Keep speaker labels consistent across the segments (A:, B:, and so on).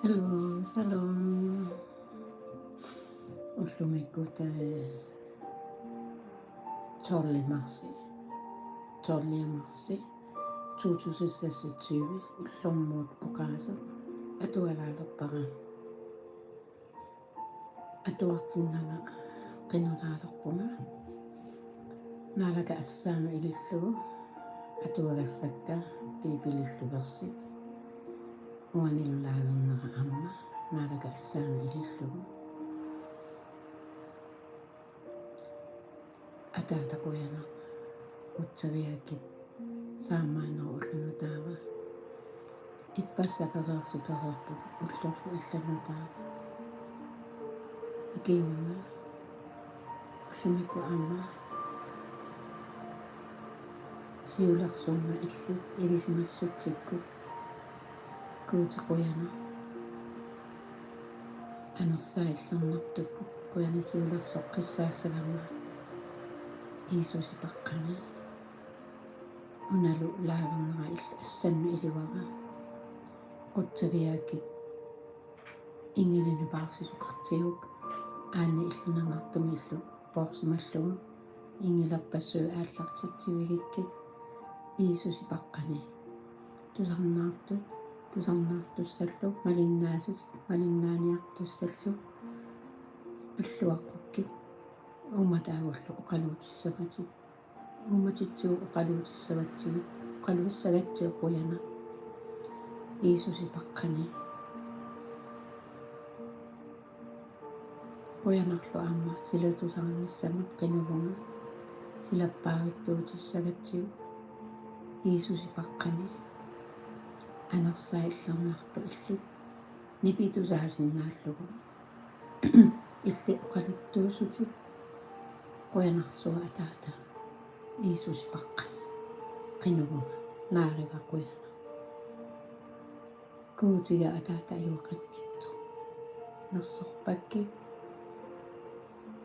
A: Hello, shalom. Ullumikut tollimarsi, tolliamarsi, 2026 ullummuut uqaasaq atualaalerpara atuartinnaga qinulaalerpunga naalaga assaama ilillugu atuagassakka piipililluversi uanilulaavernaqa amma naalaga assaama ilillugu ataataquyanaq utsaviakit saamaanneru ullunutaava ippassaqereersupereerput ullorlu allanutaava ikiunga ullumikku amma siulersuunga illut ilisimassuttikkut kuutiquyana anersaillernertukkut kuyana siulersoq qissaassalamaa iisusipaqqana unalu laavernaqa assannu iliwara quttaviakit ingilinupaarsisoqartigut aanni illunangartumi illu poorsimallugu ingilerpassuu aallartitsivigikkit iisusipaqqani tusarnaartussallu malinnaaniartussallu pilluaqqukki umataagullу uqaluutissavatit uumatitsigu uqaluutissavatigit uqaluussagatsiuquyana iisusipaqqani quyanarlu aamma silatusarnissamat qinuvunga silappaarittuutissagatsigu iisusipaqqani anersaillernertu illut nipitusaasinnaallugu illi uqaluttuusutit quyanarsuga ataata iisusipaqqani qinuvunga naalaga quyana kuutiga ataata ayuaqannittu nersorpakki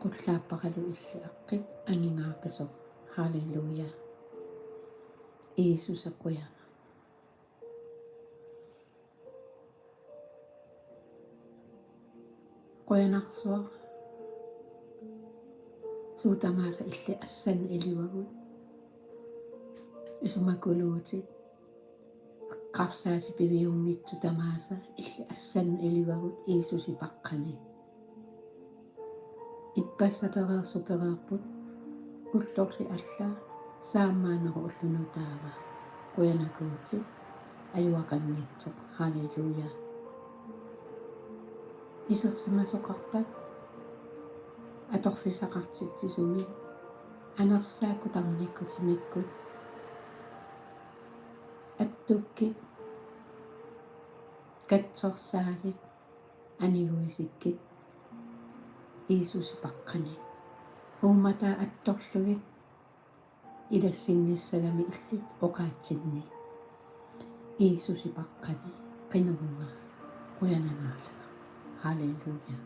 A: qullaappaqalu illi aqqit angingaaqqisoq halleluja iisusa quyana quyanarsuaq suutamaasa illi assan iliwagut isumakuluutit qarsaati piviungittu tamaasa illi assan iliwagut iisusipaqqani ippassaperaersupereerput ullorli alla saammaanneru ullunutaava quyanakuutit ayuaqannitsoq halleluja isersimasoqarpat atorfisaqartitsisumi anersaakkutarnikkutimikkut attukkit katsorsaalit aniguisikkit iisusipaqqani uummataa attorlugit ilassingissagami illit oqaatsinni iisusipaqqani qinuvunga quyananaalaga halleluja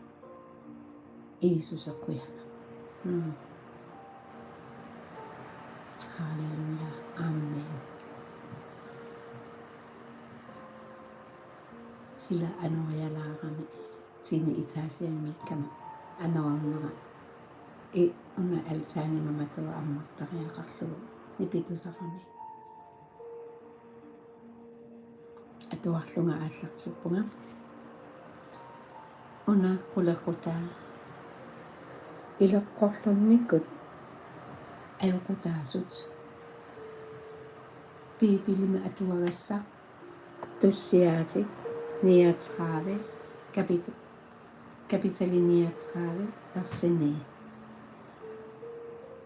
A: iisusa quyana halleluja amen sila anoyalaaqami tini itaasianmikkama anoarnera una altaanimamatua ammartariaqarlugu nipitusaqami atuarlunga aallartippunga una qulequtaa ileqqorlunnikkut ayoqutaasut piipilima atuagassaq tussiaatit 39 kapitali 39 versi 9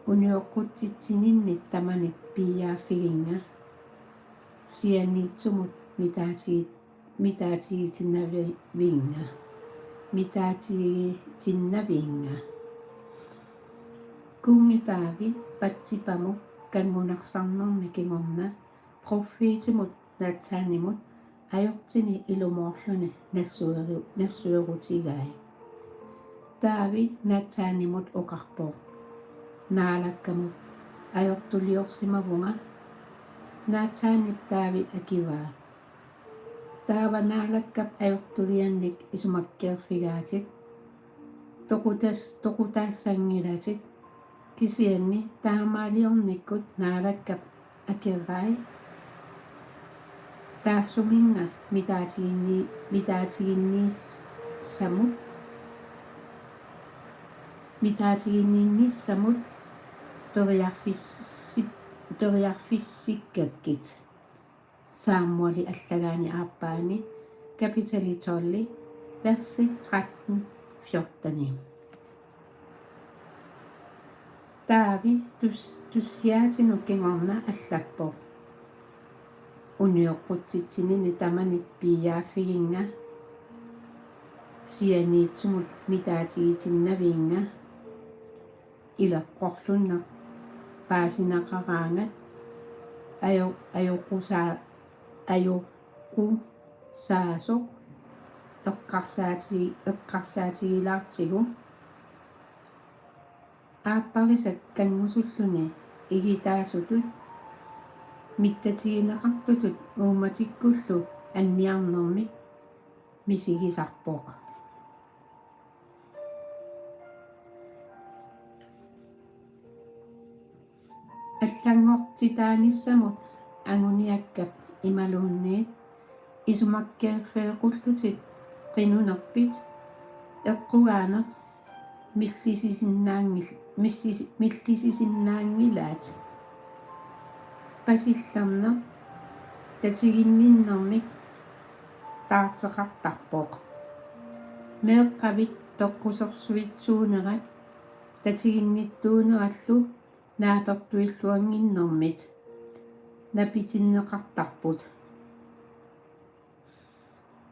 A: unioquttitsininnik tamanik piiaafiginga sianiitsumut mitaatiitinnavinga kuungitaavi patsipamuk kanmunaqsarnermi kingorna proffiitimut natsaanimut ayortini ilumorluni nassuerutigai taavi natsaanimut oqarpoq naalakkamut ayortuliorsimavunga naatsaanip taavi akivaa Taavanaalakap ajortuliannik isumakkiarfigaatit toqutaassangilaatit kisianni taamaaliornikkut naalakkap akirrai taassuminga mitaatiginniissamut periarfissikkakit saammuali allagaani aappaani kapitali 12 versi 13-14. Taavi tussiaatinukingorna allappoq unioqqutitsinini tamanit piiyaaffiginga sianiitsumut mitaatigitinnaviinga ileqqorlunneq paasinaqaraangat ajoqusaasoq eqqarsaatigilaartigu aapparisat kangusulluni igitaasutut mittatigineqartutut uumatikkullu anniarnermik misigisarpoq аллангортитааниссамут агуниаккап ималуунниит исумаккиарфеэқуллутит qinunерпит эққугаанеқ миллисисиннаангилаат пасиллернеқ татигинниннэрмик таартеқартарпоқ меэққавит тоққусерсуитсуунерат татигинниттуунераллу наапертуиллуангиннэрмит напитиннеқартарпут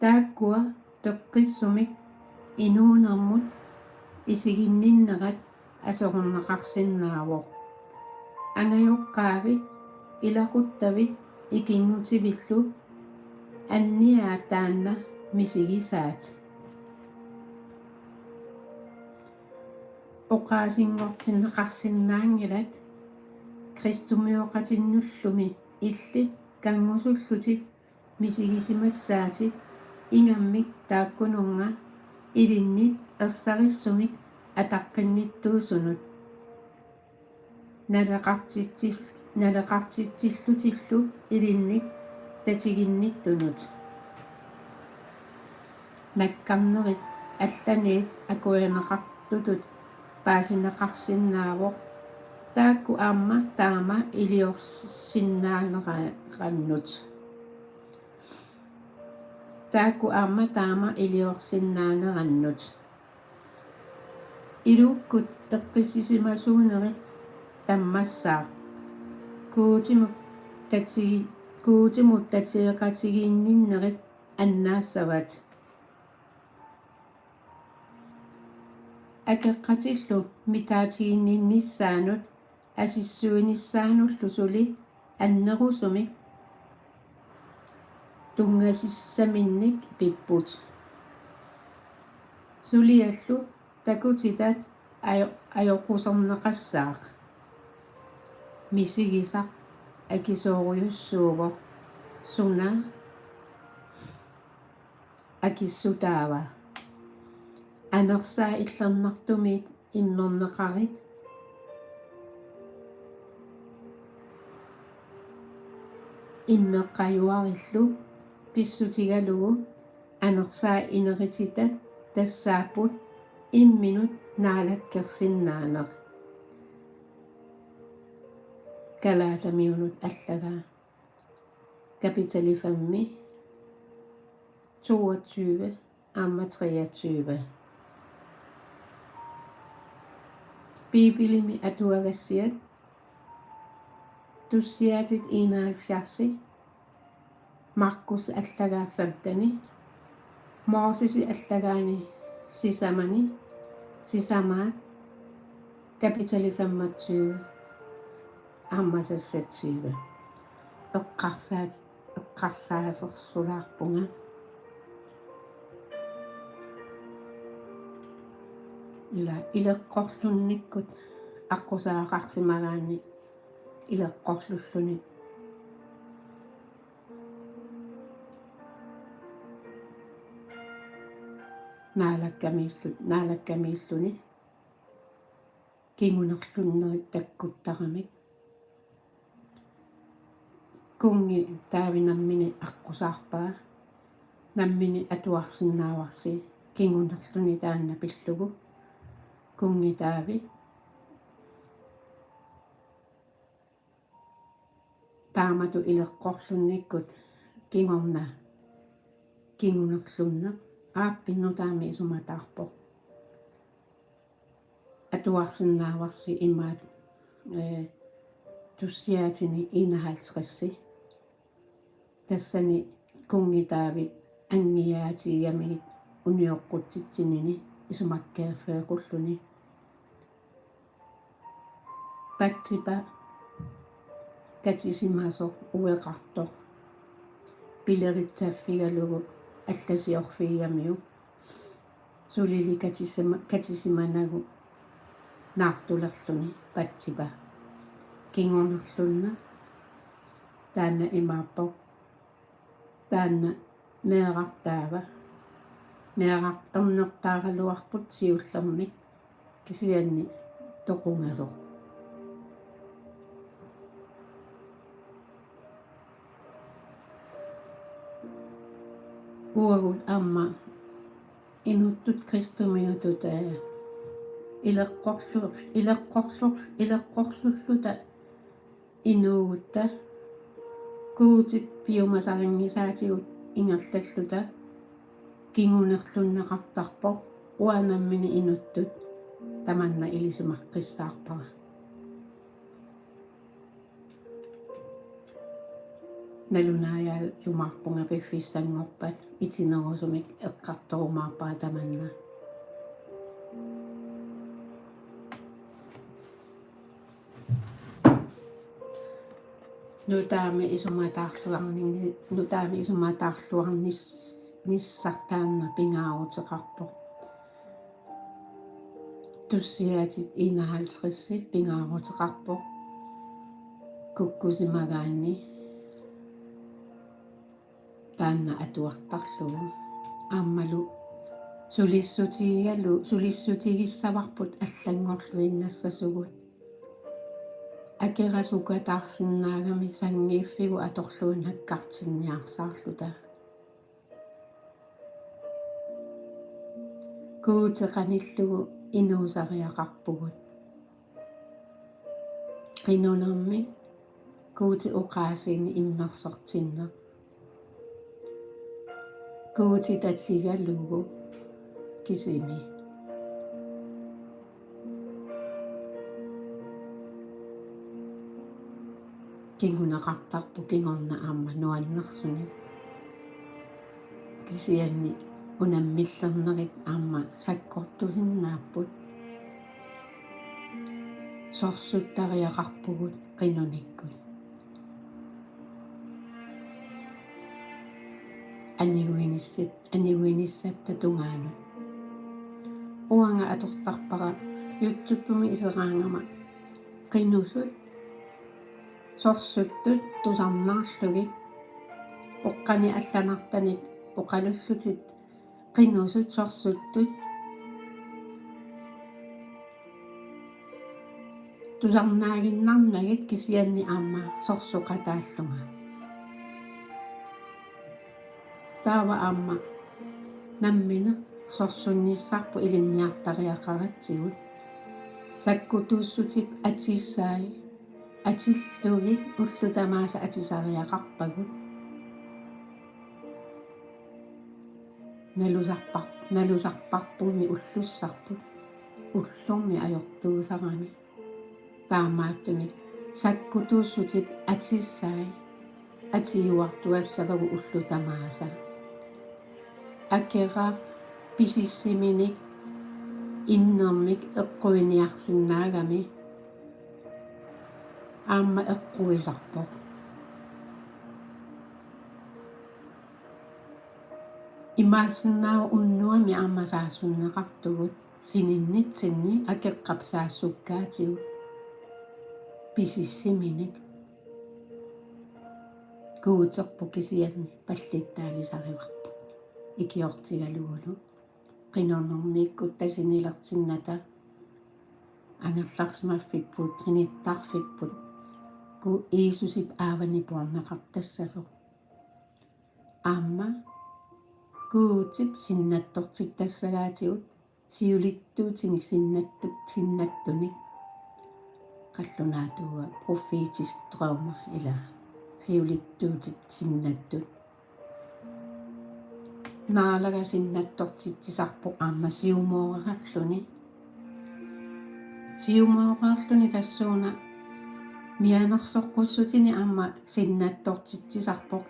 A: тааккуа пеққиссумик инуунермут исигинниннерат асоруннеқарсиннаавоқ ангайоққаавит илақуттавит икингутивиллу анниаа таанна мисигисаат оқаасингортиннеқарсиннаангилат кристумиоқатиннуллуми иллит кангусуллутит мисигисимассаатит ингаммик тааккунунга илиннит ерсариссумик атаққинниттуусунут налеқартитсиллутиллу илинник татигинниттунут наккарнерит алланиит акуянеқартутут паасинеқарсиннаавоқ таакку аама таама илиорсиннаанераннут таакку аама таама илиорсиннаанерannut илуккут эққиссисимасуунерит таммассаа куутимут татиеқатигиинниннерит аннаассават акеққатиллу митаатигиннинниссаанут асиссуиниссаануллу сули аннерусумик тунгасиссаминник пиппут сулиаллу такутитат ajorqusernеқассаақ мисигисақ акисоориуссууво суна акиссутаава анерсаа иллернартумит иммернеқарит иммеққаюариллу писсутигалугу анерсаа инерититат тассааппут имминут наалаккерсиннаанеқ калаатамиунут аллагаа капитали 5 22 амма 23 бибилими атуагассиат туссиатит 71 Markus аллагаа 15 Moosesi allagaani sisamaat kapitali 25 аммаса 26 эққарсааserсулаарпунга илеққорлунниккут аққусаақарсимагаани илеққорлуллуни naalakkamiilluni kingunerlunnerit takkuttaramik kungi taavinammini аққусаарпаа наммини атуарсиннааварси кингунерлүни таанна пиллугу kungi taavi таамату илеққорлунниккут кингорна кингунерлунна ааппинну таами исуматаарпоқ атуарсиннааварси имаат туссиаатини 51 тассани kungi taavi ангиаатигамигит униоққутситсинини исумаккааффеэқуллуни патсипа катисимасо уеқартоқ пилеритсааффигалугу алласиорфигамиу сулили катисиманагу наартулерлуни патсипа кингорнерлунна таанна имааппоқ таанна меэрартаава меэрартернертааралуарпут сиуллермик кисианни тоқунгасо уагут амма инуттут кристумиутут илеққорлуллута инуугутта куутиппиумасарингисаатигут ингерллаллута кингунерлуннеқартарпоқ уанаммини инуттут таманна илисимаққиссаарпара налунааяал юмаарпунга пиффиссангорпат итинерусумик эққарторумаарпаа таманна нутаами исуматаарлуарниссартаанна пингаарутеқарпоқ туссиаатит 51 пингаарутеқарпоқ куккусимагаанни таанна атуартарлугу ааммалу сулиссутигиссаварпут аллангорлуиннассасугут акерасукатаарсиннаагами сангииффигу аторлуун хаккартинниарсаарлута куутеқаниллугу инуусариақарпугут qinunерми куути оқаасини иммерсертиннер куути татсигалугу кисими кингунеқартарпу кингорна аама нуаннэрсуни кисианни унаммиллернерит аама саккортусиннааппут сорсуттариақарпугут qinуниккут анигуиниссатта тунгаанут уанга атортарпара ютсуппуми исераангама qinusut сорсуттут тусарнаарлугик оққани алланартаник оқалуллутит qinusut сорсуттут тусарнаагиннарнагит кисианни аама сорсуқатааллунга таава аама наммина сорсунниссарпу илинниартариақаратсигут саккутууссутик атиссаи атиллугит уллутамааса атисариақарпагут налусарпарпуми уллуссарпут уллорми ajortuusarami таамааттуни саккутууссутип атиссаи атиуартуассавагу уллутамааса акера писиссиминик иннэрмик эққуиниарсиннаагами аама эққуисарпоқ имаассиннаава уннуами аама саассуннеқартугут сининнитсинни акеққапсаассуккаатигут писиссиминик куутерпу кисианни паллиттаалисариварпу икиортигалугулу qinornermiikkut tasinilertinnata angerlarsmaaffippuut qinittaarfipput ku Iisusip aavanipuarnaqartassasoq aamma kuutip sinnattortittassagaatigut siulittuutinik sinnattunik qallunaatuga profeetisk trauma ila siulittuutit sinnattut naalaga sinnattortitsisarpoq aamma siumooqaarluni tassuuna mianersoqqussutini aamma sinnattortitsisarpoq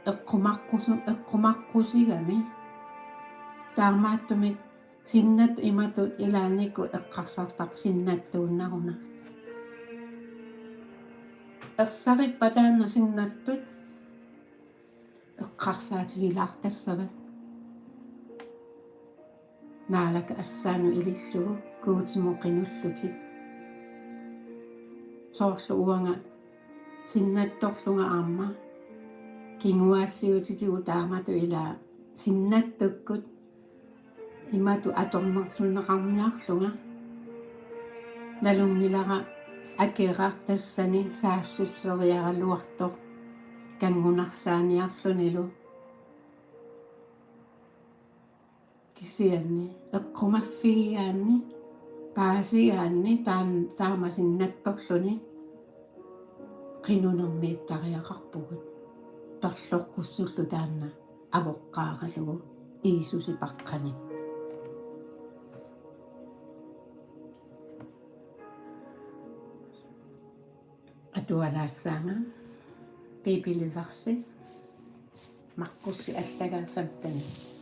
A: eqqumarqusigami taarmaattumik sinnat imatut ilaanikku eqqarsartarp sinnattuunnaruna ersaripпатаанна синнаттут эққарсаатигилаартассават наалака ассаану илиллугу куутимоқинуллутик соорлу уанга синнатторлунга аама кингуаассиутитигу таамату илаа синнаттуккут имату аторнерлуннеқарниарлунга налунгилара акерартассани саассуссериаралуартоқ кангунарсааниарлунилу кисианни эққумаффигиаанни паасигаанни таамасиннатторлуни qinunермииттариақарпугут тарлоққуссуллу таанна авоққааралугу Иисуси паққани атуалаассаanga бибиливерси Маркусси аллага 15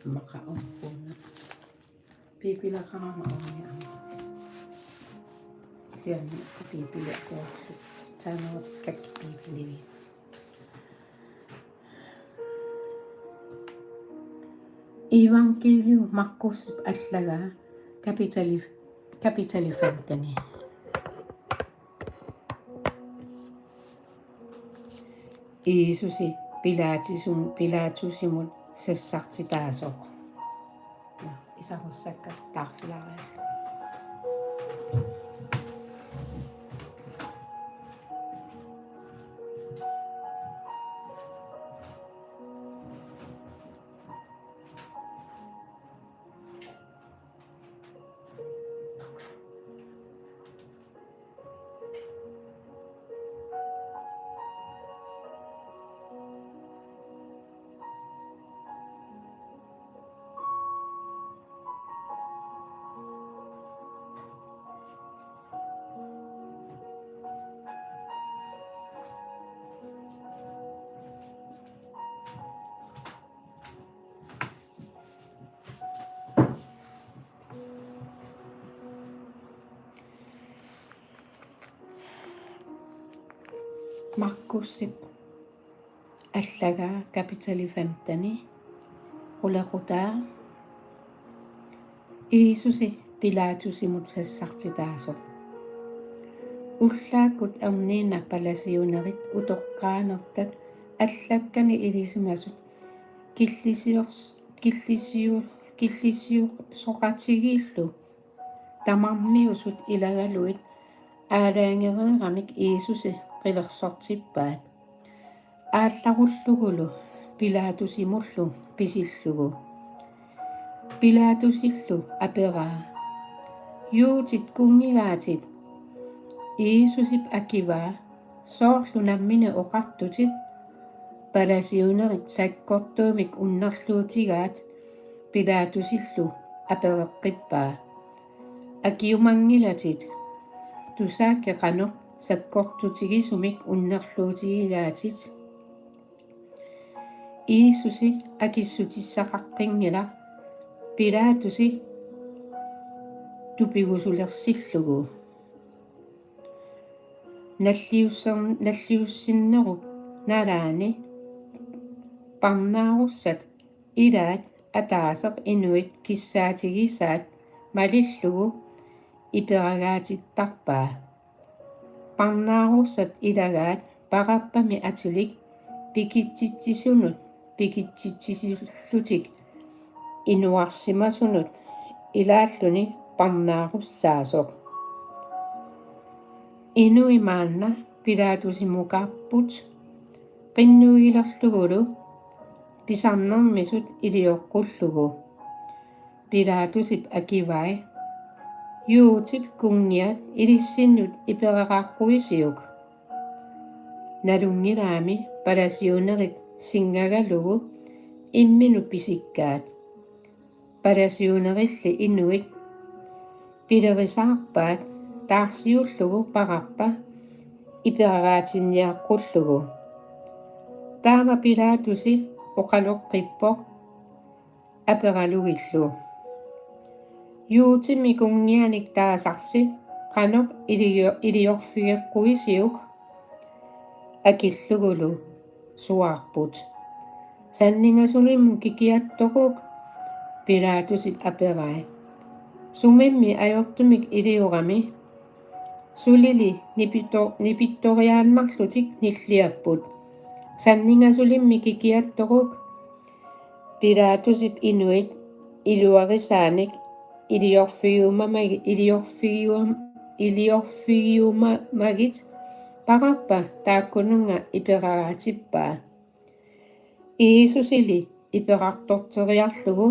A: makaompuna pipilaqaramaorni ama sianni pipiliaqquarlu taanautikkakki pipilivi Evangelium Markus allaga kapitali 15 Iisusi Pilatusimul sessartitaasoq isarussakka taarsilaarial Markussip allaga kapitali 15 qulaqutaa Iisusi Pilatusimut sassartitaasoq ullaakkut arniina palasiunerit utoqqaanertat allakkani ilisimasut killisiusoqatigillu tamarniusut ilagaluit aalaangereeramik Iisusi qilersortippaat аалларуllugulu Pilatusimullu pisillugu Pilatusillu aperaa yuutit kungigaatit Iisusip akivaa soorlunammine oqartutit palasiunerit sakkortuumik unnerluutigaat Pilatusillu apereqqippaa akiumangilatit tusaakkeqano sakkortutigisumik unnerluutigigaatit Iisusi akissutissaqaqqingila Pilatusi tupigusulersillugu nalliussinnerup nalaani parnaarussat ilaat ataaseq inuit kissaatigisaat malillugu iperagaatittarpaa parnaarussat ilagaat paqappami atilik pikitsitsisulutik inuarsimasunut ilaalluni parnaarussaasoq inuimaanna pilaatusimuqarput qinnugilerlugulu pisarnermisut ilioqqullugu pilaatusip akivai yuutip kungiat ilissinnut ipereqarquisiuk nalungilaami palasiunerit singagalugu imminu pisikkaat palasiunerilli inuit pilerisaarpaat taarsiullugu paqarpa iperagaatinniaqqullugu taama pilaatusi oqaloqqippoq aperalugillu yuutimi kungianik taasarsi qanoq iliorfigeqquisiuk akillugulu suarput sanningasunimmu kikiattoquk pilaatusip aperai sumimmi ajortumik iliurami sulili nipittoriaannarlutik nilliapput sanningasulимми kikiattoquk pilaatusip inuit iluarisaanik iliorfigiumagit paqarpa taakkununga iperagaatippaa iisusili iperartorteriarlugu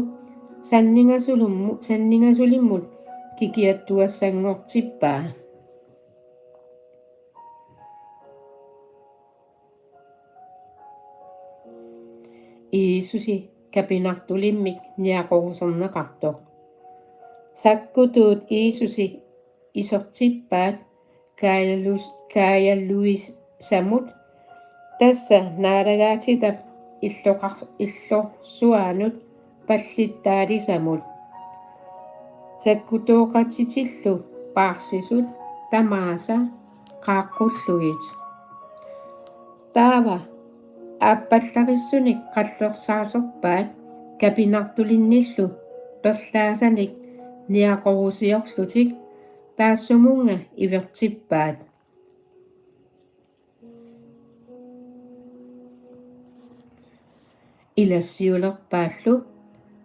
A: sanningasulimmut kikiattuassangortippaa iisusi kapinartulimmik niaqoruserneqartoq sakkutuut iisusi isertippaat kaajalluisamut tassa naalagaatitap illorsuanut pallittaalisamut sakkutooqatitillu paarsisut tamaasa qaaqqulluit taava aappallaqissunik qallersaaserpaat kapinartulinnillu perlaasanik niaqorusiorlutik taassumunga ivertippaat ilassiulerpaallu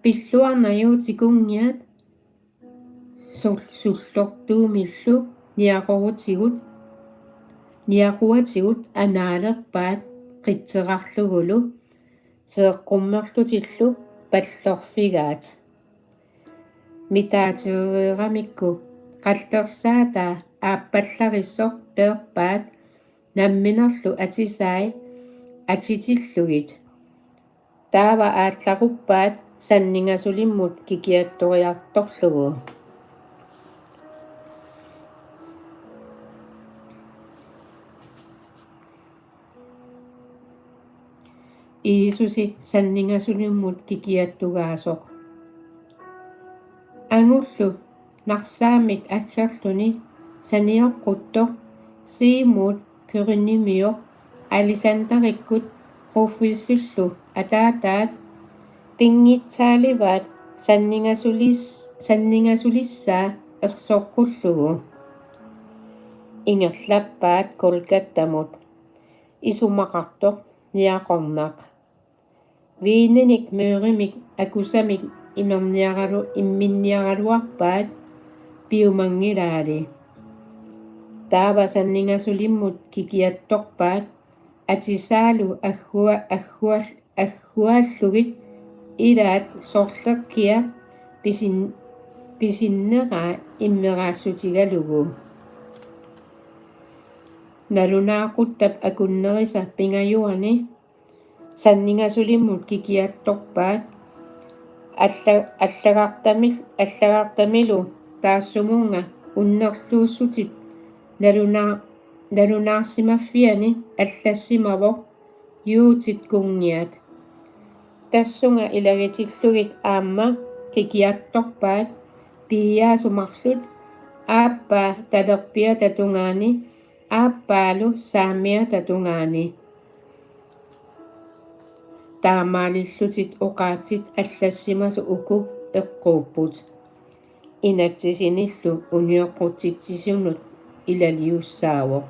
A: pilluarnajuutikungiat sullortuumillu niaquatigut anaalerpaat qitserarlugulu seeqqummerlutillu pallorfigaat mitaateriramikku qallersaataa aappallaqissor peerpaat namminerlu atisaai atitillugit taava aallaquppaat sanningasulimmut kikiattoriartorlugu iisusi sanningasulimmut kikiattugaasoq angullu narsaamik aggerluni sanioqquttoq siimut kyrinimioq alisantarikkut quffisillu ataataat pinngitsaalivaat sanningasulissaa ersoqqullugu ingerlappaat kolkattamut isumaqartoq niaqornaq viinenik møörimik akusamik imminniaraluarpaat piumangilaali taava sanningasulimmut kikiattorpaat atisaalu agguallugit ilaat sorlerkia pisinneraa immeraassutigalugu nalunaaquttab akunnerisa pingajuani sanningasulimmut kikiattorpaat allaqartamilu taassumunga unnerluussutip nalunaarsimaffiani аллассимавоқ юутит кунгиат тассунга илагатиллугит аама кикиатторпаат пияасумарлут ааппа талерпиа татунгаани Aappaalu saamia tatungani. Taamaalillutit oqaatit allassimasu uku eqquupput. Inatsisinillu unioqqutitsisunut ilaliussaavoq.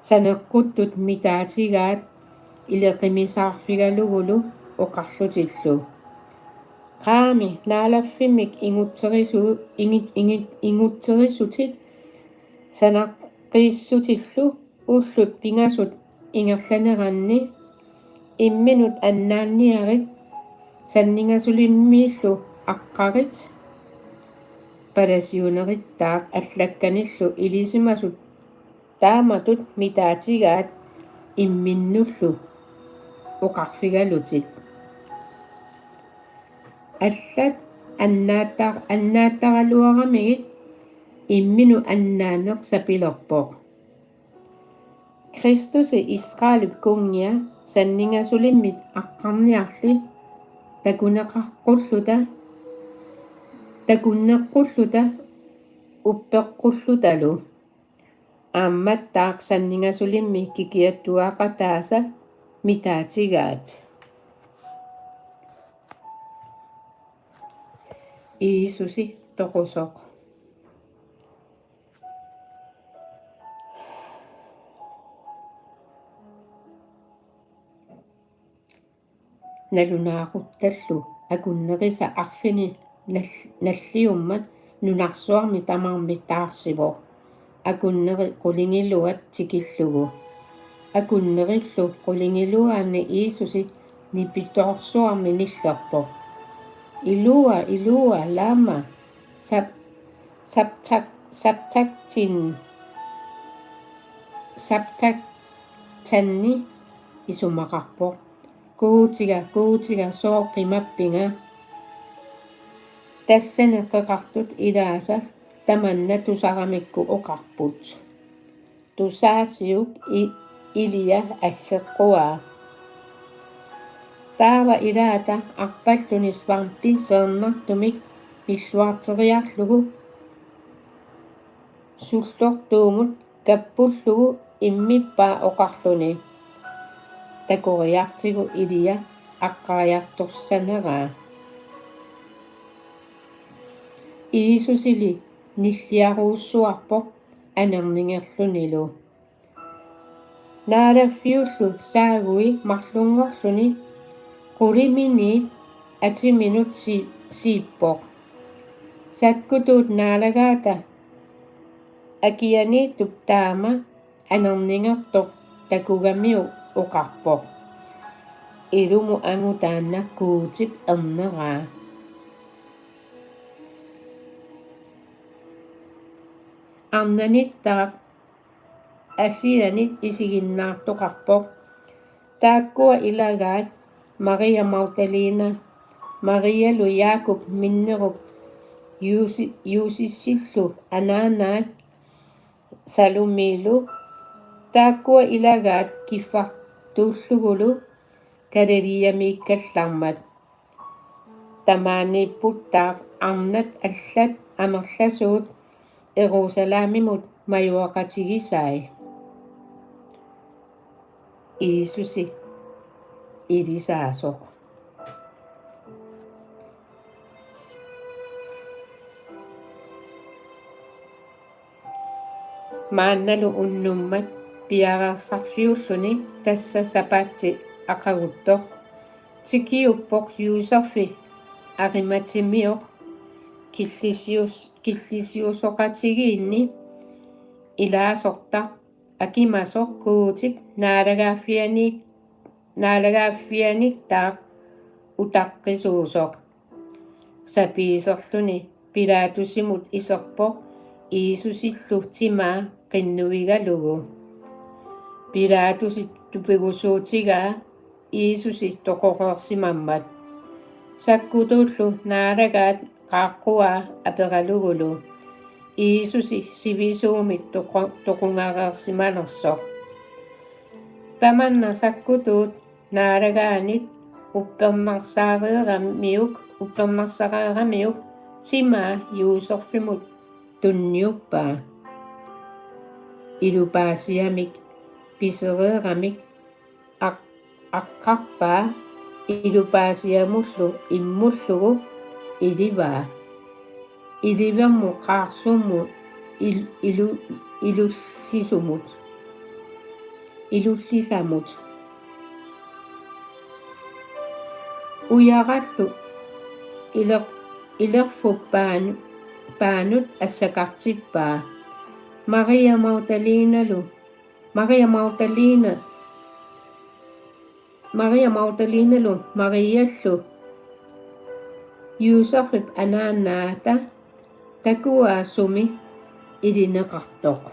A: Saneqquttut mitaatigaat ileqimisаарfigalugulu oqarlutillu. Qaami naalaffimik ingutserisutit sanaqqiissutillu ullut pingasut ingerlaneranni imminut annaanniarit sanningasulimmiillu aqqarit palasiunerittaaq allakkanillu ilisimasut taamatut mitaatigaat imminnullu oqarfigalutit. Allat annaattaraluaramigit imminu annaaneq sapilerpoq. Kristusi Israelip kungia sanningasulimmit aqqarniarli takunneqqulluta uppeqqullutalu. Aammattaaq sanningasulimmi kikiattuaqataasa mitaatigaat. Iisusi toqusoq. Nalunaaquttallu akunnerisa arfini nalliummat nunarsuarmi tamarmittaarsivoq. Akunneri qulingiluat tikillugu. Akunnerillu qulingiluaanni Iisusi nipitorsuarmi nillerpoq. Ilua lama saptaktanni isumaqarpoq. Kuutiga sooqimappinga. Tassaneqqeqartut ilaasa tamanna tusaramikku oqarput. Tusaasiuk ilia aggeqqua. Taava ilaata arpallunisvarpi seernartumik milluarteriarlugu sullortuumut kappullugu immippaa oqarluni. Takoriartigu ilia aqqaajartorsaneraa. Iisusili nilliaruussuarpoq anerningerlunilu. Naalaffiullu saagui marlungorluni quliminiit atiminut siippoq. Sakkutuut naalagaata akianiittup taama anerningertoq takugamiu oqarpoq. Ilumu angutaanna kuutip erneraa. Arnanittaaq asianit isiginnaartoqarpoq. Taakkua ilagaat Maria Magdalena, Marialu Jaakup minnerup Juusissillu anaanaat Salumiilu. Taakkua ilagaat kiffartuullugulu Galiliamiikkallarmat. Tamaaniipputtaaq arnat allat amerlasuut Jerusalemimut majuaqatigisai. Iisusi ilisaasoq. Maannalu unnummat piararsarfiulluni tassa sapatsi aqaguttoq. Tikiuppoq Yuuserfi Arimatimioq killisiusoqatigiinni ilaasortaq akimasoq kuutip naalagaaffianittaaq utaqqisuusoq. Sapiiserluni Pilatusimut iserpoq Iisusillu timaa qinnuigalugu. Pilatusit tupigusuutigaa Iisusi toqoqorsimammat. Sakkutuullu naalagaat qaaqqua aperalugulu. Iisusi sivisuumit toqungareersimalersoq. Tamanna sakkutuut naalagaanit uppernarsaqaaramiuk timaa Yuuserfimut tunniuppaa. ilupaasiamik pisereeramik aqqarpaa ilupaasiamullu immullugu ilivaa ilivermu qaarsummut ilullisamut uyarallu ilerfuppaanut assaqartippaa Maria Magdalenalu Mariallu Yuusaqip anaannaata takuaasumi ilineqartoq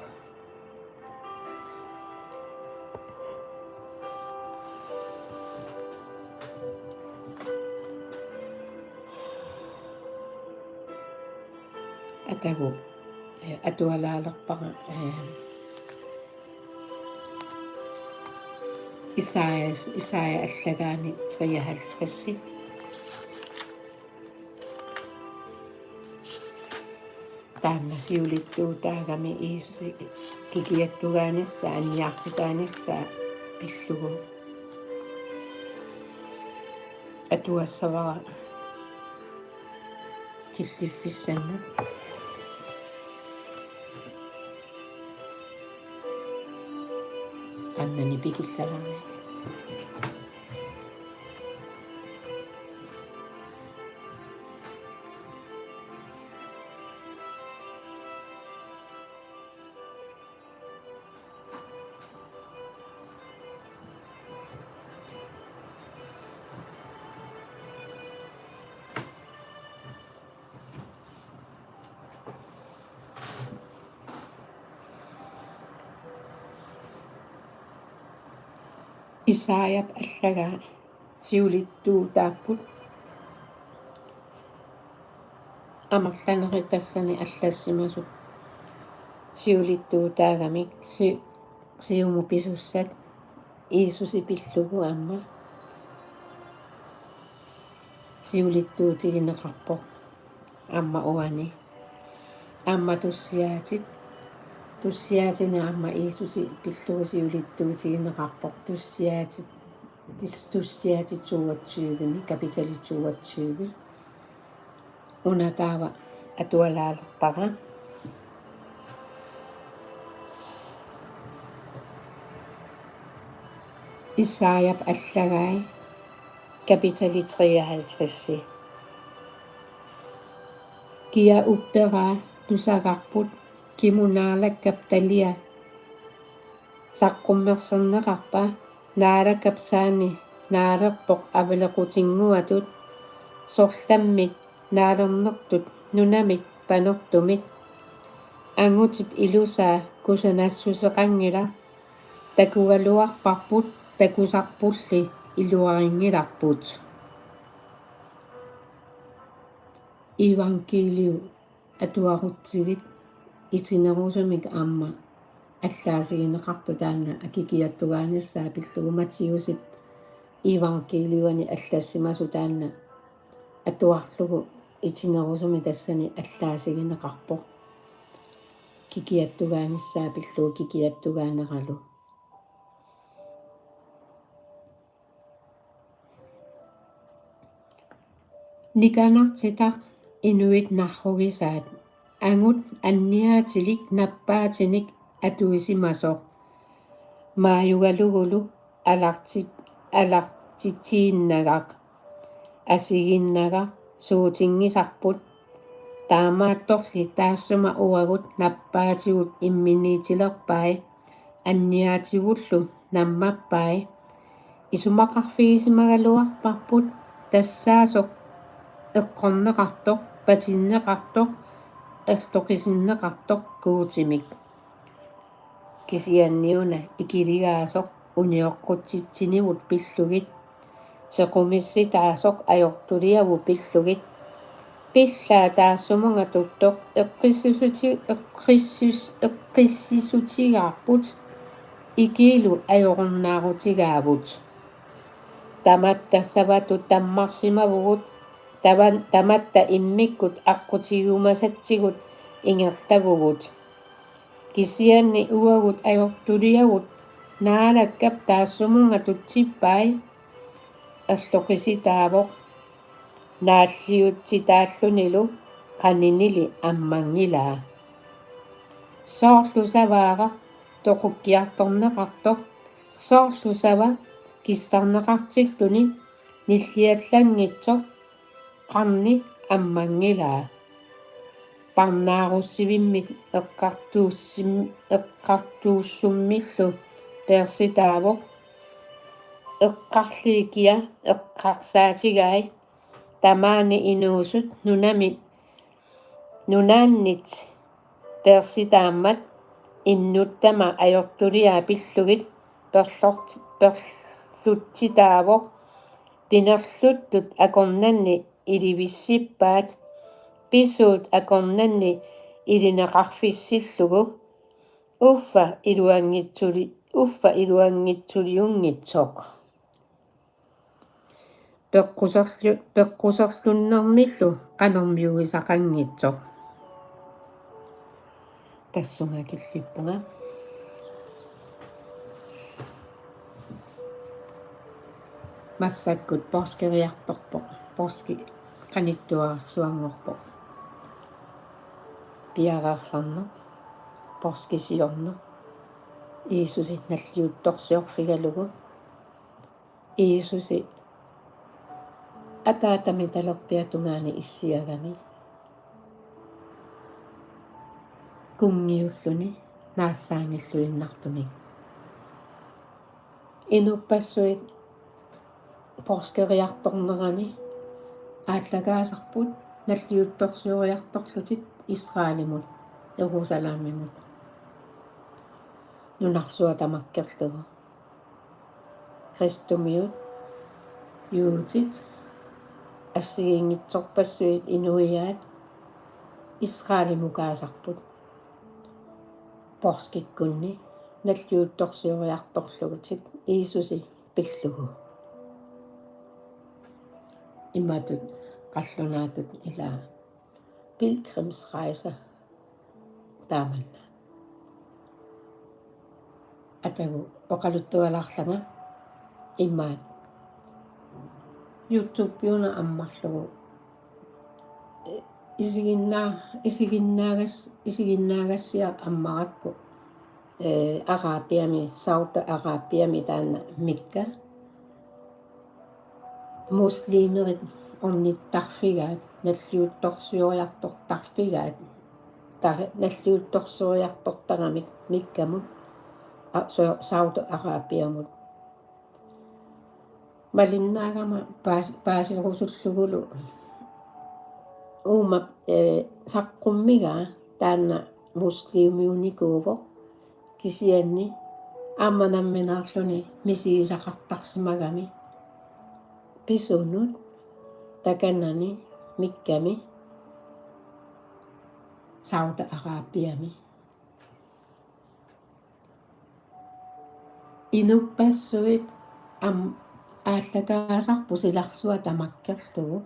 A: atagu atualaalerpaqa Isaiah allagaani 53 taanna siulittuutaagami Iisusi kikiattugaanissa anniartitaanissa pillugu atuassavara killiffissannu annani pikillalaagai Isaiah allagaa siulittuutaapput amarlaneritassani allassimasut siulittuutaagamik siumu pisussat Iisusi pillugu amma siulittuutigineqarpoq amma uani amma tussiaatina amma Iisusi pillugu siulittuutigineqarpoq tussiaatituuatsyyguni kapitalitsuuatsyygu unataava atualaalerpaqa Isaiah allagai kapitali 53 kia upperaa tusaqarput kimunaalakkap talia saqqummerserneqarpa naalakkap saani naalerpoq avelequtinguatut sorlammik naalernertut nunamik panertumik angutip ilusaa kusanassuseqangila takugaluarparput takusarpulli iluaringilarput evankeliu atuarutsigit itinerusumik amma аллаасигинеқарту таана акикиаттугааниссаа пиллугу Матиусип evankeliuani аллассимасу таана атуарлугу итинерусуми тассани аллаасигинеқарпоқ кикиаттугааниссаа пиллугу кикиаттугаанералу никанартитар инуит нарругисаат ангут анниаатилик наппаатиник атуисимасоқ мааюгалугулу алартитииннагақ асигиннагақ суутингисарпут таамаатторли таассума уагут наппаатигут имминиитилерпай анниаатигуллу наммаппай исумақарфигисимагалуарпарпут тассаасоқ эққорнеқартоқ патиннеқартоқ эрлоқисиннеқартоқ куутимик кисианниуна икилигааsoq униоққутситсинивут пиллугит сеқумисситаасоқ ajortuliavu пиллугит пиллаа таассумунга туттоқ эққиссисутигаарпут икиилу ajornаарутигаавут таматта савату таммарсимавугут таматта иммиккут аққутигумасатсигут ингертавугут kisianni uagut ajortuliagut naalakkap taassumunngatutippai alloqisitaavoq naalliutsitaallunilu qaninili ammangilaa soorlusavaaqaq toqukkiartorneqartoq soorlusava kissarneqartilluni nilliallangitsoq qarni ammangilaa parnaarussivimmik eqqartuussummilu persitaavoq eqqarliikia eqqarsaatigai tamaani inuusut nunaannit persitaammat innuttama ajortuliaa pillugit perlutsitaavoq pinerluttut akornanni iliviссиппаат pisuut akornanni ilineqarfissillugu iluangitsuliungitsoq peqquserlunnermillu qanermiugisaqanngitsoq tassunga killippunga massakkut porskeriartorpoq porski qanittuarsuangorpoq piaraarsarneq porskisiorneq iisusi nalliuttorsiorfigalugu iisusi ataatami talerpiatungaani issiagami kungiulluni naassaangilluinnartumik inuppassuit porskeriartornerani ааллагаасарпут наллиутторсиориарторлутит Исраалимут Ерусалаамимут нунарсуа тамаккерлугу христумиут юутит ассигингитсорпассуит инуиаат Исраалимукаасарпут порскиккунни наллиутторсиориарторлугутит Иисуси пиллугу имматут qallunaatut ila pilgrimsrejser taamanna atagu oqaluttualarlanga immaat YouTube-yuna ammarlugu isiginnaagassiaq ammarakku Arabiami Saudi Arabiami taanna Mikka muslimerit ornittarfigaat nalliuttorsioriartortarfigaat nalliuttorsoriartortaramik mikkamut Saudi Arabiamut malinnaagama paasirusullugulu uuma saqqummigaa taanna musliumiunikuuvoq kisianni ammanamminaarluni misiisaqartarsimagami pisunut takanani mikkami Saudi Arabiami inuppassuit ааллагаасарпу силарсуа тамаккерлугу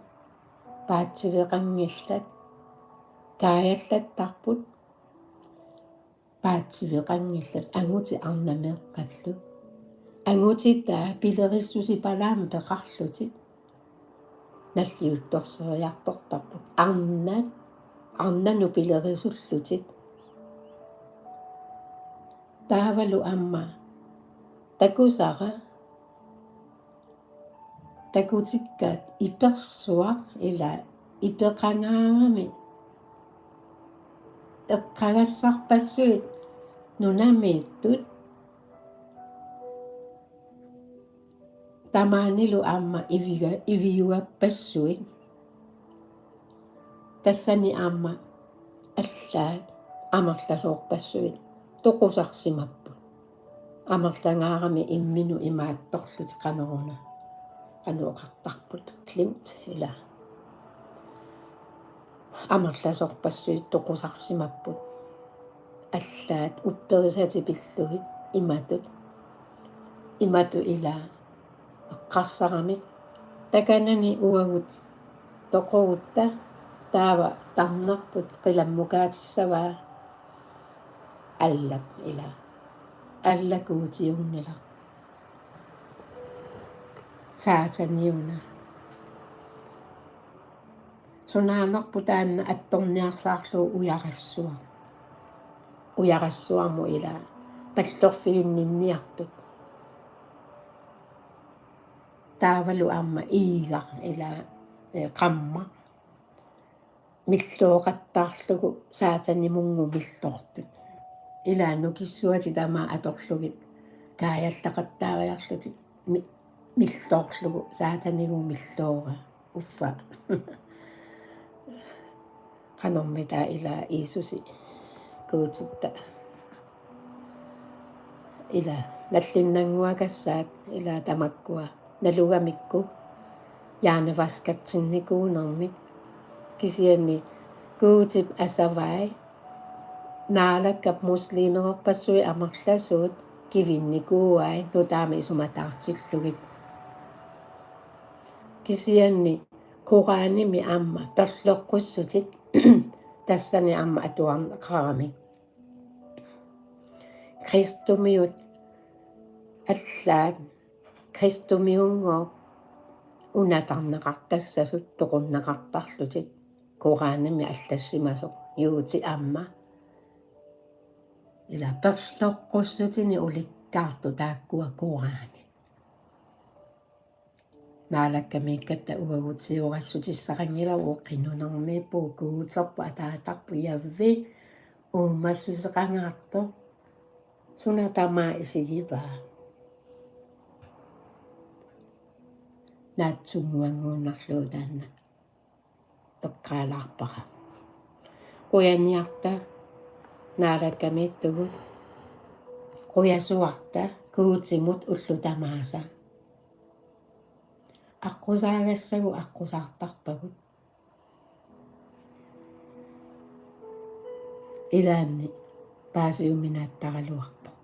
A: паатсивеқангилlat каяллаттарпут паатсивеқангилlat ангути арнамеэққаллу ангутитаа пилериссуси палаама пеқарлутит наллиутторсериарторторпут арнану пилерисуллутит таавалу амма такусара такутиккаат иперсуа ила ипеқангаагами эққагассарпассуит нунамииттут тамаанилу аама ивиуаппассуит тассани аама аллаат амерласоорпассуит тоқусарсимаппут амерлангаарами иммину имаатторлути канеруна кануоқартарпут климт ила амерласоорпассуит тоқусарсимаппут аллаат упперисати пиллугит имату ила эққарсарамик таканани уагут тоқугутта таава тарнерпут қиламмукаатиссаваа allap ila allakuutiunnila saataniuna sunaanerpu taanna attorniarsaarluu ujarassuarmu ila pallorfiginninniartut taavalu aamma iigar ila qamma millooqattaarlugu saatanimungu millortut ila nukissuati tama atorlugit kaajallaqattaariarlutit millorlugu saatanigu milloora uffa qanormita ila iisusi kuutitta ila nallinnanguakassaat ila tamakkua nalugamikku yaanavaskatsinikuunermik kisianni kuutip asavai naalakkap musliimererpassui amarlasuut kivinnikuuai nutaami isumataartillugit kisianni quraanimi aamma perleqqussutit tassani aamma atuarneqaramik kristumiut allaat kristumiunngoo unatarneqartassasut toqunneqartarlutit quraanimi allassimasoq yuuti aamma ila perleqqussutini ulikkaartu taakkua quraanit naalakkamiikkatta uagutiuqassutissaqangilavu qinnunermiippu kuuterpu ataatarpu iavvi uummassuseqangaarto sunatamaa isigivaa naatsunguanguunarluu taanna eqqaalaarpaqa quyaniarta naalakkamiittugut quyasuarta kuutimut ullutamaasa аққусаагассагу аққусаартарпагут илаанни паасиуминааттаралуарпоқ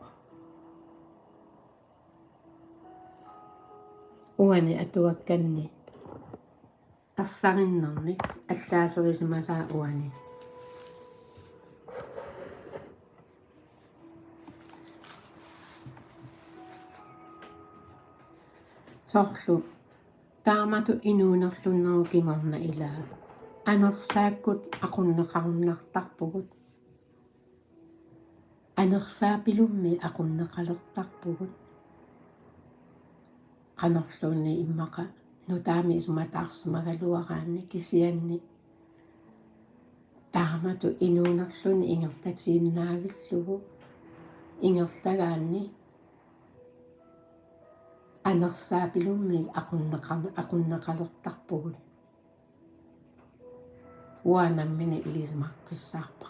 A: уани атуакканни арсариннэрмик аллаасерисимасаа уани сорлу таамату инуунерлуннеру кингорна илаа анерсааккут aqunneqarunnartarpugut анерсаапилумми aqunneqalertarpugut qanorluunni иммаqa нутаами исуматаарсимагалуараанни кисианни таамату инуунерлуни ингерлатииннаавиллугу ингерлагаанни анерсаапилумми aqunneqalertarpugut уанаммини илисмаққиссаарпа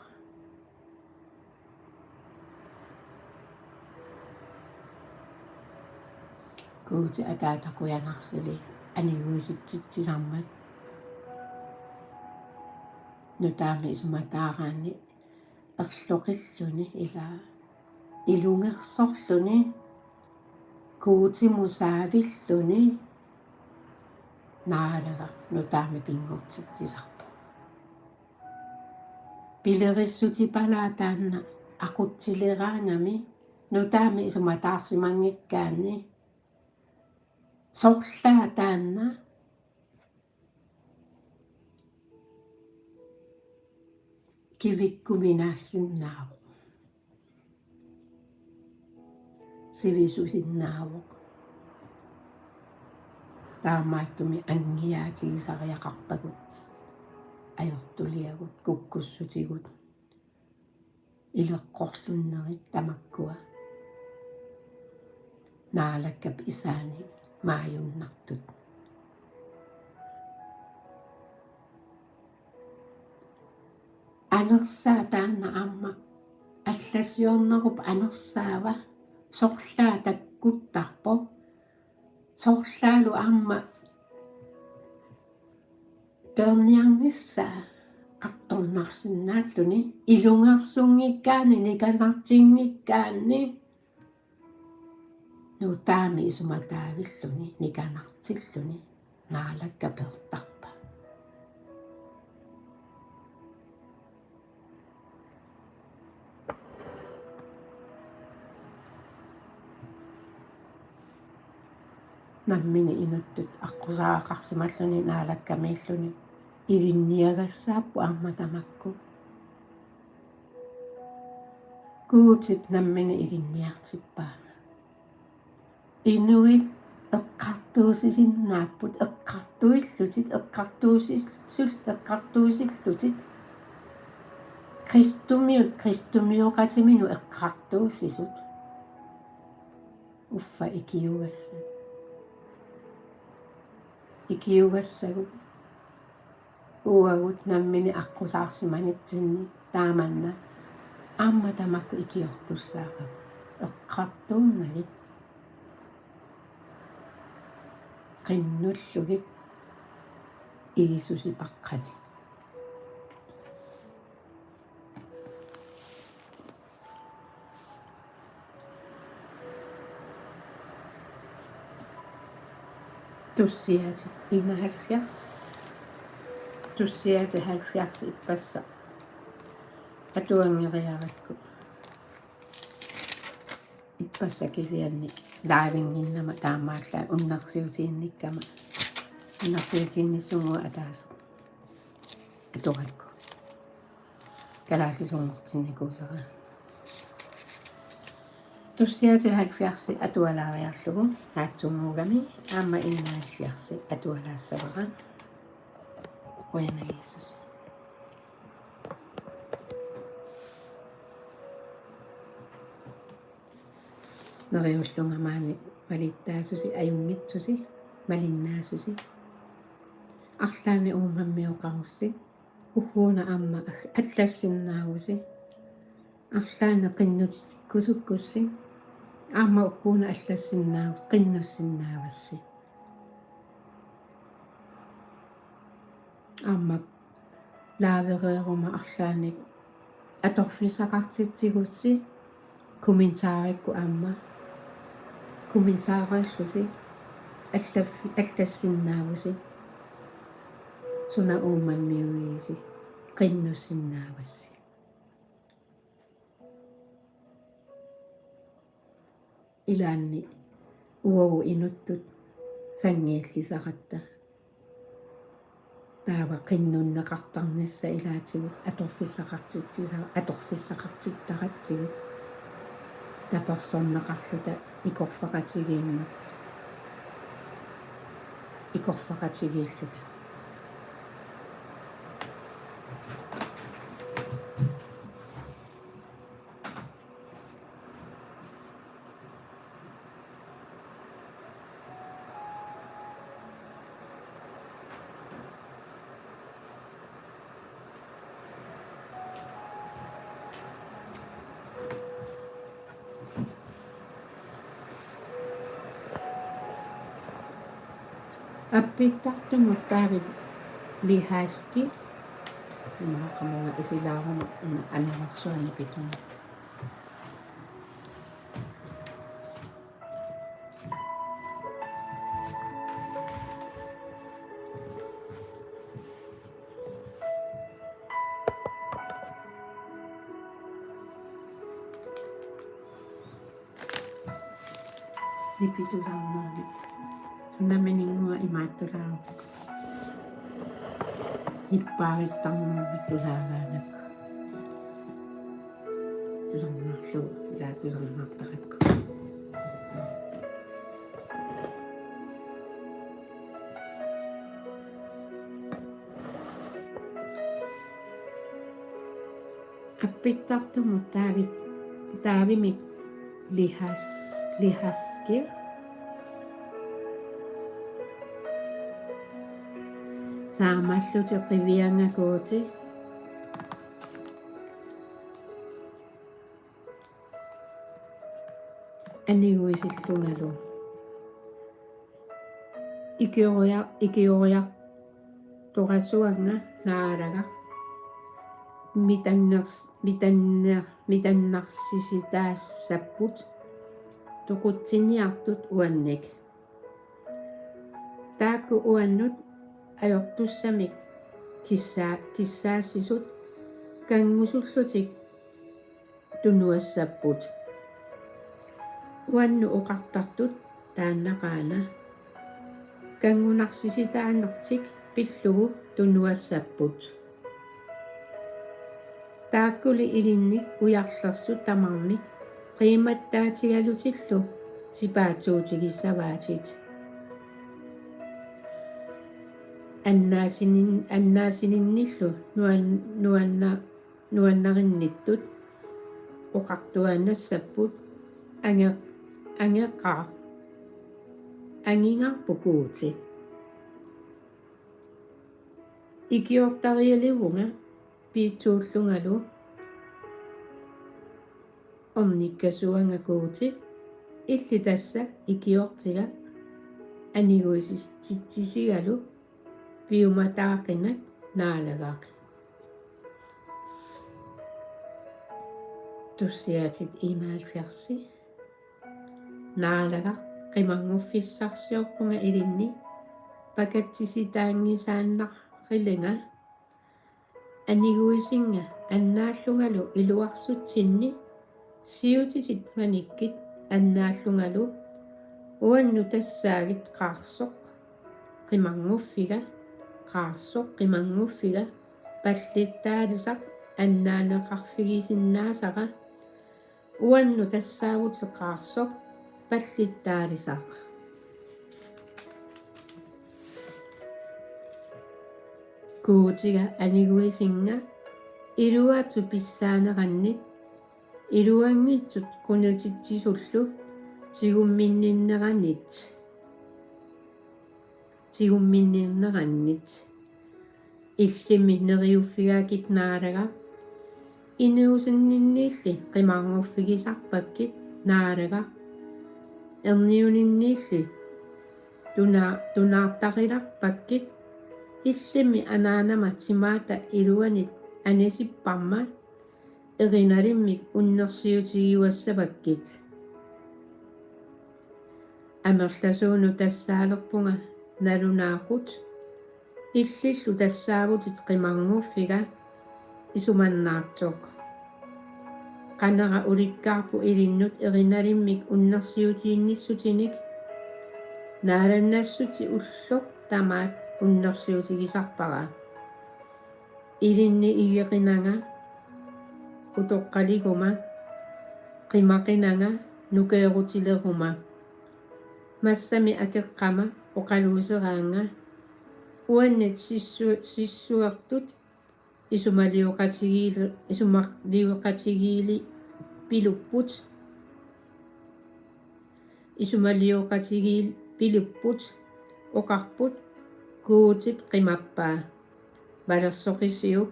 A: куути атаатақуянарсили анигуиситситсисармат нутаами исуматаараани ерлоқиллуни илаа илунгерсорлуни kuutimusaavilluni naalaga nutaami pinngortitsisarpu pilerissutipalaa taanna aqutsileraanami nutaami isumataarsimangikkaanni sorlaa taanna kivikkuminaassinnaavu sivisusinnaavoq таамааттуми ангиаатигисариақарпагут ajortuliagut kukkussutigut илеққорлуннерит тамаккуа наалаккап исаани мааюннартут анерсаа таанна аама аллассиорнеруп анерсаава сорлаа таккуттарпо сорлаалу аама перниарнissaa артторнарсинааллуни илунгарсунгиккаани никанартингиккаанни нутаами исуматаавиллуни никанартиллуни наалакка пертарпа nammini inuttut aqusaaqarsimalluni naalakkamииллuni ilinniagassааппу арматамакку kuutit nammini ilinniartippaanga inuit eqqartuusisinnaapпут eqqartuillutit eqqartuusillutit kristumiuqatiminu eqqartuusisut uffa ikiugassagut uagut nammini aqusaarsimanitsinni taamanna амматамакку икиортуссаагав эққартууннагит qinнуллугит иисусипаққани туссиатит 71 туссиати 70 иппасса атуангериаракку иппасса кисианни даавингиннама таамааллаа уннарсиутиинниккама уннарсиутиинниссугуа атааса атуакку калаасисунгортинникуусара туссиати 70 атуалаариарлугу аатсунгуугами аама 71 атуалаассавара Buena Jesús. Noriullungamaani malittaasusi ajungitsusi malinnaasusi арлаани уумаммиоқарусси уггууна аама аллассиннаагуси арлаани қиннутиккусуккусси аама уггууна аллассиннаагус қиннуссиннаавасси аама лаавереерума арлааник аторфисақартитсигусси комментаарикку аама комментаариллуси аллассиннаавуси суна уумаммиугииси qinnussиннаавасси илаанни уогу инуттут сангииллисақатта таава qinnunnеқартарнisса илаатигут аторфиссақартиттаратсигут таперсорнеқарлута икорфақатигииллута аппиттартумут таавит лихааски имаақамуга исилаарuma аннерсуани питун нипитулаарнерми наменингуа имааттулаа иппаариттарнерми тулаагаанак тусарнарлу илаа тусарнаартаракку аппиттартумут таавимик лихаски saamallути qiviangakuuti aniguisillungalu ikiuria torasuanga naalaga mitannarssisitaassapпут tuqutsiniartut uannik taakku uannut ajortussamik kissaassisut kangusullutik tunuassapput uannu uqartartut taannaqaana kangunarsisitaanertik pillugu tunuassapput taakkuli ilinnik ujarlersut tamarmik qiimattaatigalutillu sipaatuutigissavaatit аннаасиниnnillu nuannarinnnittut oqartuannassapпут angеққар angингарпукуути икиортариаливунга piitsuullungalu ornikkasuangakkuuti illi tassa ikiortiga aniguisistisigalu piumataaqinnak naalagaaq tussiatit 71 naalagaq qimanguffissarsiorpunga ilinni pakatsisitaangisaannarrilinga aniguisinga annaallungalu iluarsutsinni siutitit manikkit annaallungalu uannu tassaagit qaarsoq qimannguffiga pallittaalisaq annaaneqarfigisinnaasara uannu tassaaguti qaarsoq pallittaalisaq kuutiga aniguisinga iluatu pissaanerannit iluanngitsut qunutittisullu sigumminnernerannit illimi neriuffigaakit naalaga inuusinninniilli qimarnguffigisarpakkit naalaga erniuninniilli tunaartarilarpakkit illimi anaanama timaata iluanit anisipparma erinalimmik unnersiutigiuassapakkit amerlasuunu tassaalerpunga nalunaaqut illillu tassaavutit qimarnguffiga isumannaartoq qanara ulikkaarpu ilinnut erinalimmik unnersiutiinnissutinik naalannassuti ulloq tamaat unnersiutigisarpara ilinni igeqinanga utoqqaliguma qimaqinanga nukeerutileruma massami akeqqama oqaluuseraanga uannat sissuertut isumaliuqatigiili pilupput oqarput kuutip qimappaa valersoqisiuk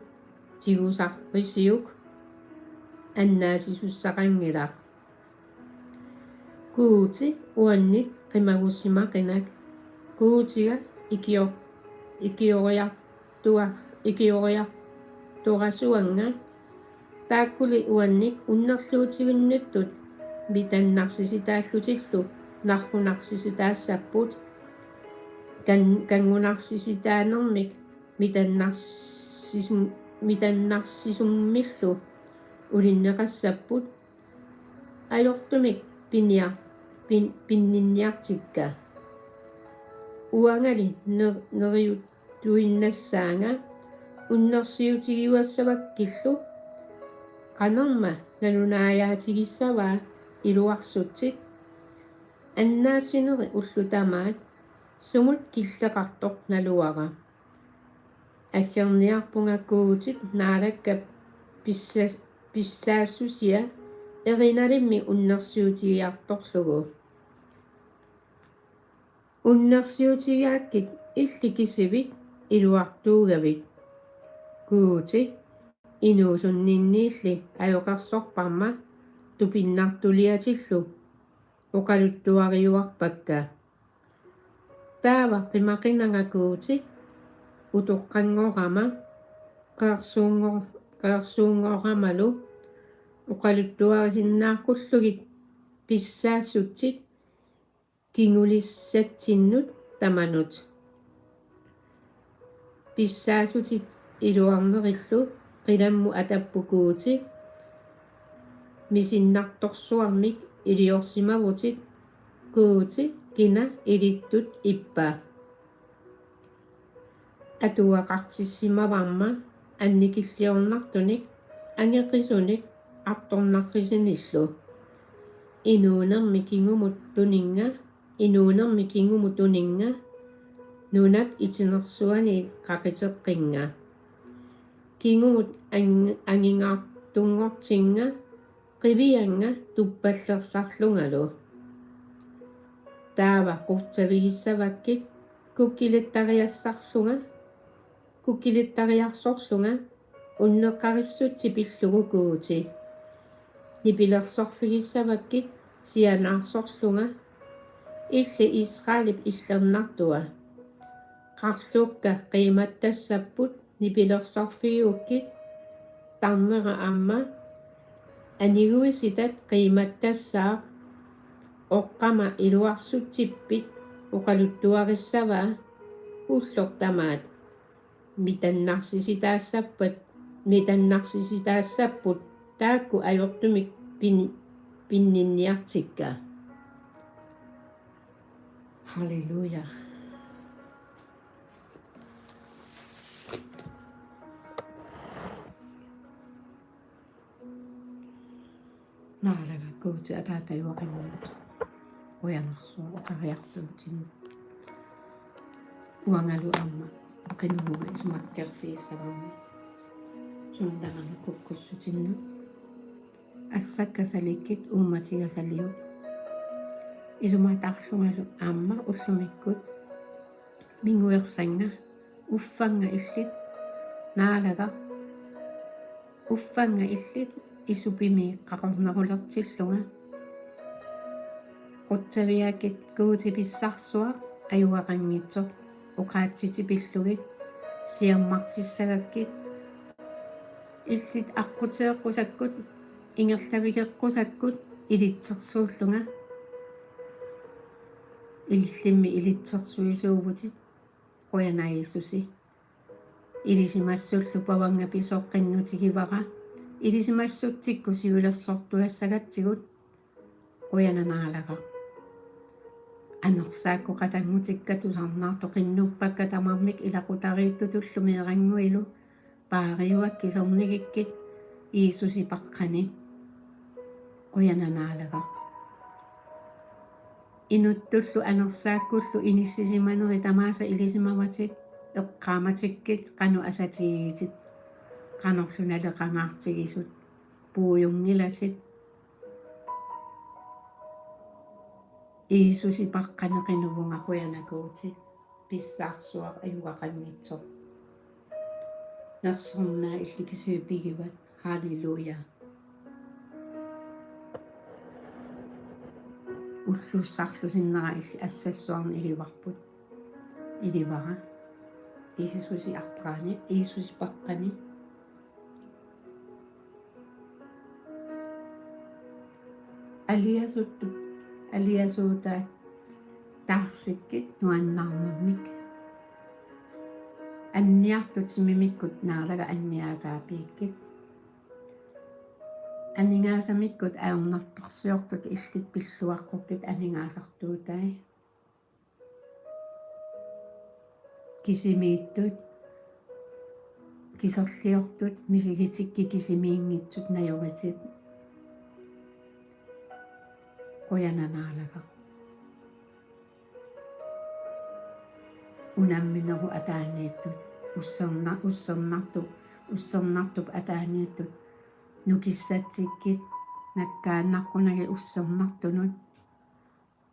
A: tigusarrisiuk annaasisussaqangilaq kuuti uannit qimagussimaqinak kuutiga ikioriartuqasuanga taakkuli uannik unnerluutiginnittut mitannarsisitaallutillu narrunarsiritaassapпут kangunarsisitaanermik mitannarsisummillu ulinneqassapпут ajortumik pinninniartikka uangali neriuttuinnassaanga unnersiutigiuassavakkillu qanerma nalunaayaatigissavaa iluarsutsit annaasineri ullutamaat sumut killeqartoq naluara аггерниарпунга kuutip naalakka pissaassusia erinalimmi unnersiutigiartorlugu unnersiutigiaakkit illikisivit iluartuugavit kuuti inuusunninniilli ajoqarsorparma tupinnartuliatillu oqaluttuariuarpakka taava qimaqinangakuuti utoqqanngorama qaersuungoramalu oqaluttuarisinnaarqullugit pissaassutsit kingulissatsinnut tamanut pissaasutit iluarnerillu qilammu atappukuuti misinnartorsuarmik iliorsimavutit kuuti kina ilittut ippa атуақартиссимаварма анникиллиорнартуник ангеқисуник арторнаррисиниллу инуунерми кингумут тунинга нунат итинерсуани қақитеққинга кингумут ангингаартунгортинга қивианга туппаллерсарлунгалу таава қуртавигиссаваккит куккилиттариарсорлунга уннеққариссутси пиллугукуути нипилерсорфигиссаваккит сианаарсорлунга илли Исраалип иллернартуа қарлуукка қиматтассаппут нипилерсорфигиуккит тарнера аама анигуиситат қиматтассаа оққама илуарсутсиппит оқалуттуариссаваа уллортамаат митаннарсиситаассаппут таакку ajortumik pinninniartikka. Halleluja. Naalagakkuuti ataatayuaqinnuut uyanarsuaq uqariartuutin uangalu amma qinnuga isumakkerfiissavarmi sundananu kukkussutinnu ассаккасаликкит ууматигасалиу исумаатарлунгалу аама уллумиккут мингуерсанга уффанга иллит наалага уффанга иллит исупими қақорнерулертиллунга қуттавиакит куутиписсарсуа аюақангитсоқ уқаатсити пиллугит сиаммартиссагаккит иллит аққутеэққусаккут ингерлавигеққусаккут илитсерсууллунга иллимми илитсерсуисуугутит қоянаисуси илисимассуллу паванга писоққиннутигивара илисимассутсикку сиулерсортуассагатсигут қоянанаалага анерсаакку қатангутикка тусарнаарту қиннуппакка тамармик илақутарииттутуллуми ерангуилу паариуак кисернигиккит Иисуси паққани қоянанаалага инуттуллу анерсааккуллу иниссисиманери тамааса илисимаватит эққааматиккит қану асатигитит қанерлуналеқангаартигисут пууюнгилатит Иисуси паққанеқинувунга қоянакуути писсаарсуақ аюгақангитсоқ нерсорнаа илликисуипигиват Halleluja. Уллуссарлусиннера илли ассассуарни иливарпут иливара Иисуси арпраани Иисуси паққани алиасуутаа таарсиккит нуаннаарнэрмик анниартутимимиккут наалага анниаатаапииккит анингаасамиккут аернарторсиортут иллит пиллуаққуккит анингаасартуутай кисимииттут кисерлиортут мисигитикки кисимиингитсут наюритит қоянанаалага унамминеру атаанииттут уссернартуп атаанииттут нукиссатсиккит наккааннаркунаги уссернартунут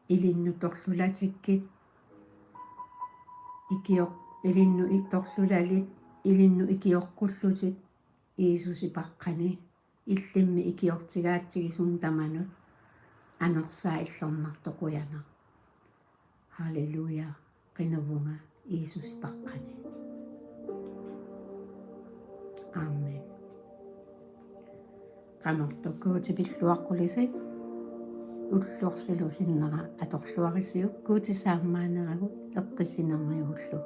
A: илиннуторлулатиккит илинну итторлулалит илинну икиоққуллутит Иисуси паққани иллимми икиортигаатсигисун таманут анерсаа иллернартоқуяна Halleluja qinavunga Иисуси паққани Amen qamortukkuuti pilluaqqulisi уллуорсилу синнера аторлуарисиук куутисааммаанерагут эққиссинермиуллу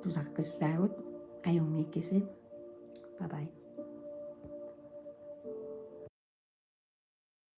A: тусаққиссаагут аюнгиккиси бай бай